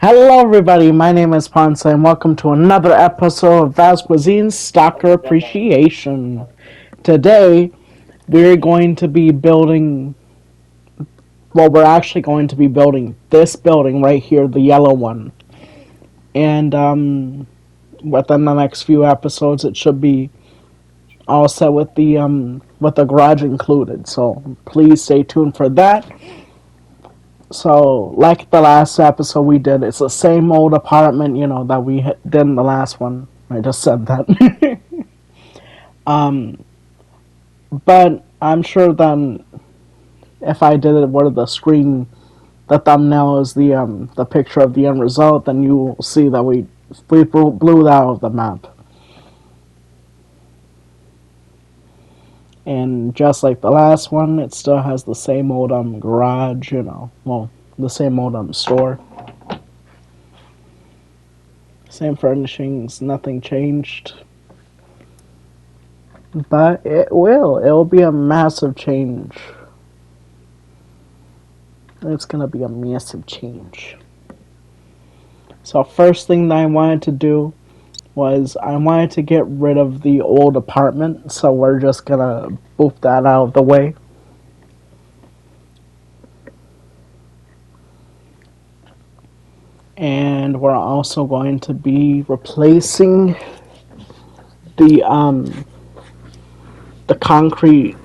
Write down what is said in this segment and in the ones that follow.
Hello, everybody. My name is Ponce, and welcome to another episode of Vaz Cuisine's Stalker Appreciation. Today, we're going to be building. Well, we're actually going to be building this building right here, the yellow one. And within the next few episodes, it should be all set with the garage included. So please stay tuned for that. So, like the last episode we did, it's the same old apartment, that we did in the last one. I just said that. But I'm sure then if I did it where the screen, the thumbnail is the picture of the end result, then you will see that we blew that out of the map. And just like the last one, it still has the same old garage, well, the same old store. Same furnishings, nothing changed. But it'll be a massive change. It's gonna be a massive change. So first thing that I wanted to do was I wanted to get rid of the old apartment, so we're just gonna boop that out of the way. And we're also going to be replacing the concrete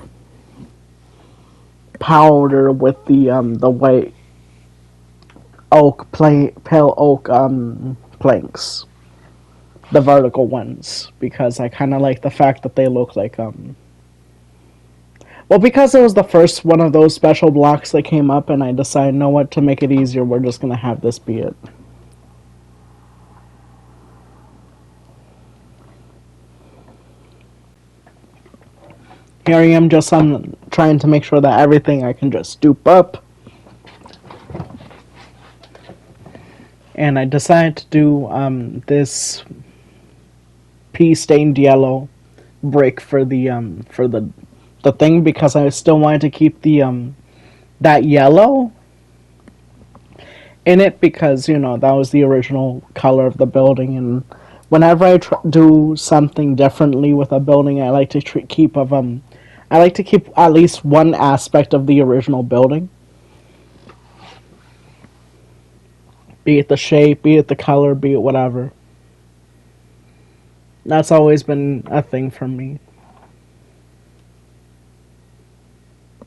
powder with the white pale oak planks, the vertical ones, because I kind of like the fact that they look like well, because it was the first one of those special blocks that came up, and I decided, you know what, to make it easier, we're just gonna have this be it. Here I am, just trying to make sure that everything I can just stoop up. And I decided to do this pea stained yellow brick for the thing, because I still wanted to keep the that yellow in it, because that was the original color of the building. And whenever I do something differently with a building, I like to keep at least one aspect of the original building, be it the shape, be it the color, be it whatever. That's always been a thing for me.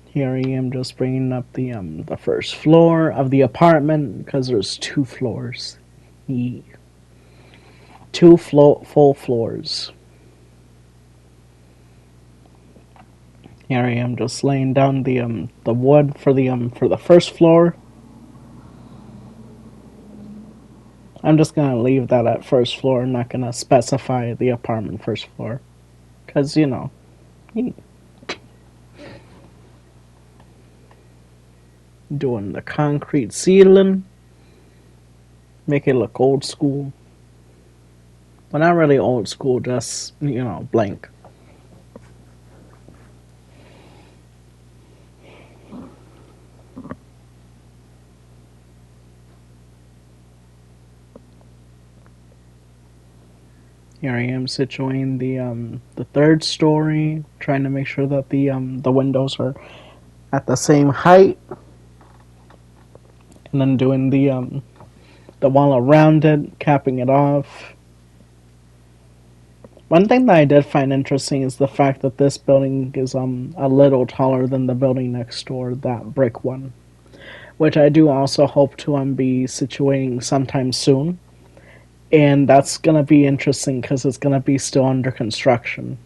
Here I am, just bringing up the first floor of the apartment, because there's two floors. Yeah. Two full floors. Here I am, just laying down the wood for the first floor. I'm just gonna leave that at first floor. I'm not gonna specify the apartment first floor, because yeah. Doing the concrete ceiling, make it look old school. Well, not really old school, just blank. Here I am situating the third story, trying to make sure that the windows are at the same height, and then doing the wall around it, capping it off. One thing that I did find interesting is the fact that this building is a little taller than the building next door, that brick one, which I do also hope to be situating sometime soon. And that's gonna be interesting because it's gonna be still under construction.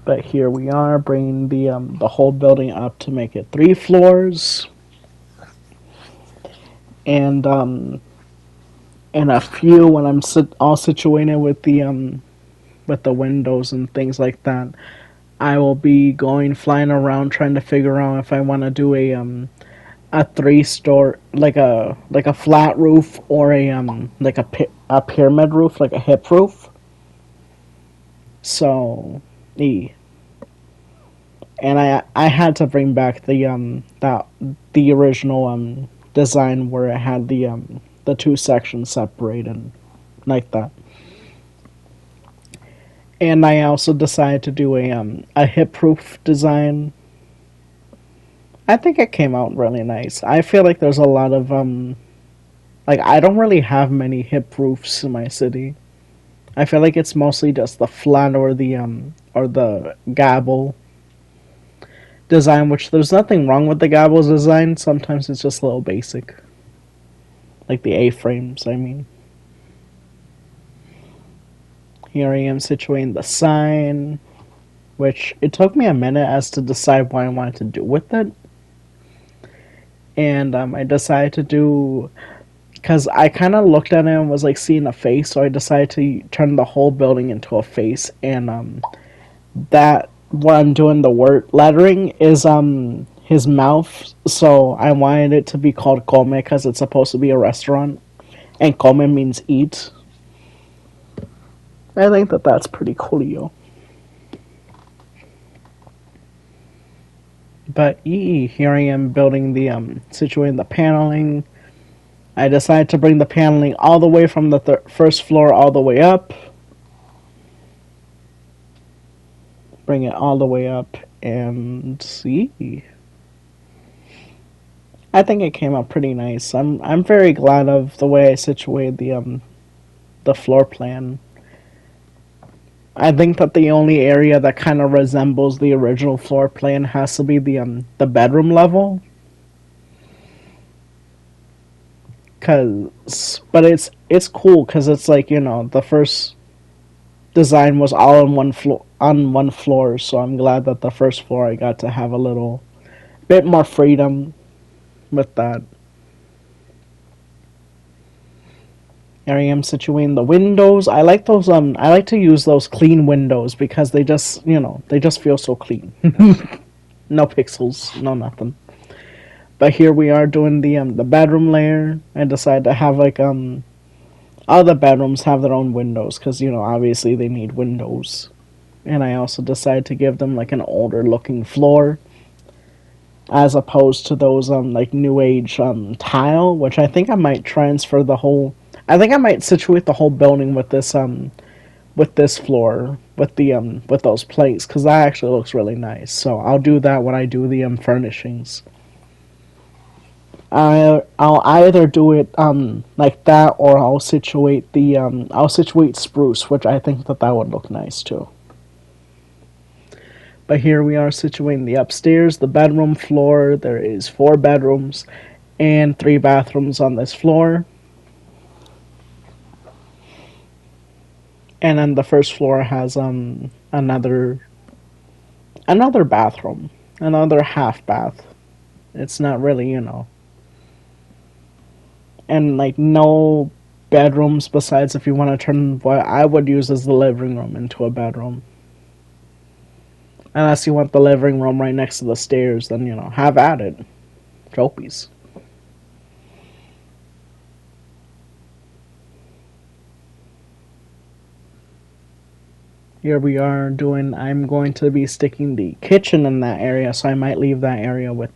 But here we are, bringing the whole building up to make it 3 floors, and a few when I'm all situated with the windows and things like that. I will be going flying around trying to figure out if I want to do a 3 store, like a flat roof, or like a pyramid roof, like a hip roof. So and I had to bring back the original design where it had the two sections separated like that. And I also decided to do a hip proof design. I think it came out really nice. I feel like there's a lot of like I don't really have many hip roofs in my city. I feel like it's mostly just the flat or the gable design, which there's nothing wrong with the gables design. Sometimes it's just a little basic. Like the A-frames, I mean. Here I am situating the sign, which it took me a minute as to decide what I wanted to do with it. And I decided to do, because I kind of looked at it and was like seeing a face, so I decided to turn the whole building into a face. And that what I'm doing the word lettering is his mouth. So I wanted it to be called Come because it's supposed to be a restaurant, and Come means eat. I think that that's pretty coolio. But here I am building situating the paneling. I decided to bring the paneling all the way from the first floor all the way up. Bring it all the way up and see. I think it came out pretty nice. I'm very glad of the way I situated the floor plan. I think that the only area that kind of resembles the original floor plan has to be the bedroom level. But it's cool because it's like the first design was all on one floor, so I'm glad that the first floor I got to have a little bit more freedom with that. Here I am situating the windows. I like those. I like to use those clean windows because they just, they just feel so clean. No pixels, no nothing. But here we are doing the bedroom layer. I decided to have like all the bedrooms have their own windows because obviously they need windows. And I also decided to give them like an older looking floor as opposed to those like new age tile, which I think I might transfer the whole. I think I might situate the whole building with this floor with those plates because that actually looks really nice. So I'll do that when I do the furnishings. I'll either do it like that or I'll situate spruce, which I think that would look nice too. But here we are situating the upstairs, the bedroom floor. There is 4 bedrooms and 3 bathrooms on this floor. And then the first floor has another bathroom, another half bath. It's not really, and like no bedrooms besides if you want to turn what I would use as the living room into a bedroom. Unless you want the living room right next to the stairs, then have at it. Trophies. Here we are doing. I'm going to be sticking the kitchen in that area, so I might leave that area with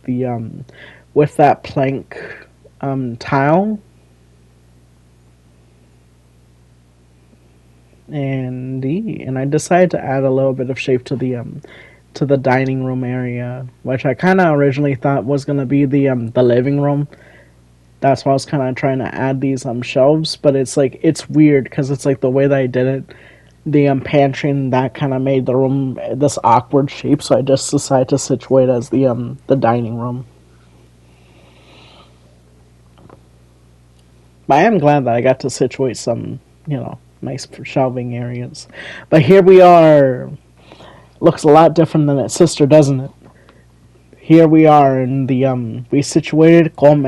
that plank tile. And I decided to add a little bit of shape to the dining room area, which I kind of originally thought was gonna be the living room. That's why I was kind of trying to add these shelves, but it's weird because it's like the way that I did it, the pantry and that kind of made the room this awkward shape. So I just decided to situate as the dining room. But I am glad that I got to situate some nice shelving areas. But here we are. Looks a lot different than its sister, doesn't it? Here we are in we situated Come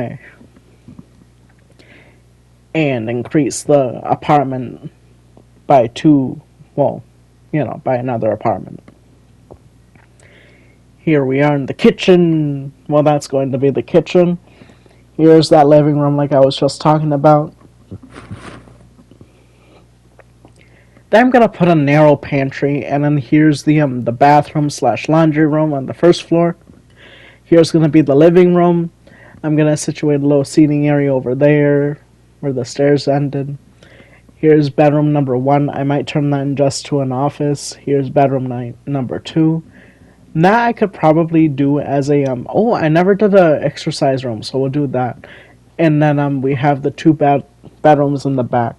and increased the apartment by 2, well, by another apartment. Here we are in the kitchen. Well, that's going to be the kitchen. Here's that living room like I was just talking about. Then I'm gonna put a narrow pantry, and then here's the bathroom slash laundry room on the first floor. Here's gonna be the living room. I'm gonna situate a little seating area over there, where the stairs ended. Here's bedroom number 1. I might turn that just to an office. Here's bedroom number 2. That I could probably do as a Oh, I never did a exercise room, so we'll do that. And then we have the two bedrooms in the back.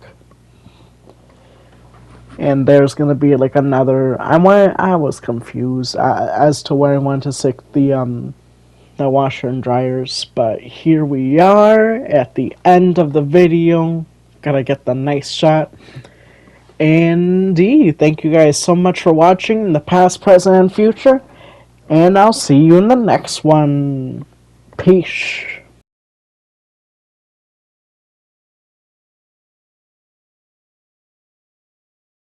And there's gonna be like another. I was confused as to where I wanted to stick the washer and dryers, but here we are at the end of the video. Gotta get the nice shot. And thank you guys so much for watching in the past, present, and future. And I'll see you in the next one. Peace.